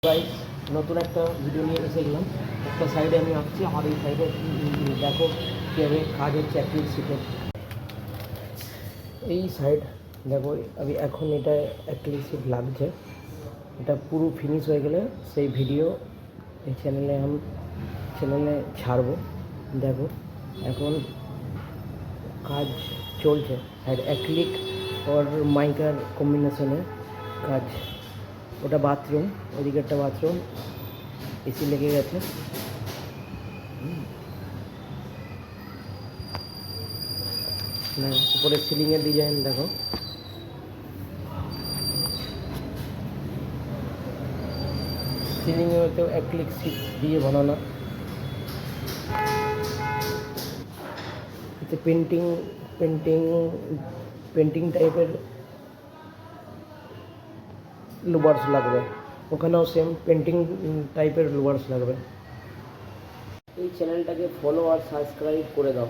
Guys নতুন একটা video নিয়ে এসে গেলাম। একটা সাইডে আমি আঁকছি আর এই সাইডে দেখো কীভাবে কাজ হচ্ছে অ্যাক্রিলিক শিটের। এই সাইড দেখো আমি এখন এটা অ্যাক্রিলিক শিট লাগছে, এটা পুরো ফিনিশ হয়ে গেলে সেই ভিডিও এই চ্যানেলে ছাড়বো। দেখো এখন কাজ চলছে, সাইড অ্যাক্রিলিক আর মাইকার কম্বিনেশনে কাজ। ওটা বাথরুম, ওদিকে একটা বাথরুম, এসি লেগে গেছে। না উপরে সিলিংয়ের ডিজাইন দেখো, সিলিংয়ে হয়তো অ্যাক্রিলিক শিট দিয়ে বানানো। এতে পেন্টিং পেন্টিং পেন্টিং টাইপের লুবার্স লাগবে, ওখানেও সেম পেন্টিং টাইপের লুবার্স লাগবে। এই চ্যানেলটাকে ফলো আর সাবস্ক্রাইব করে দাও।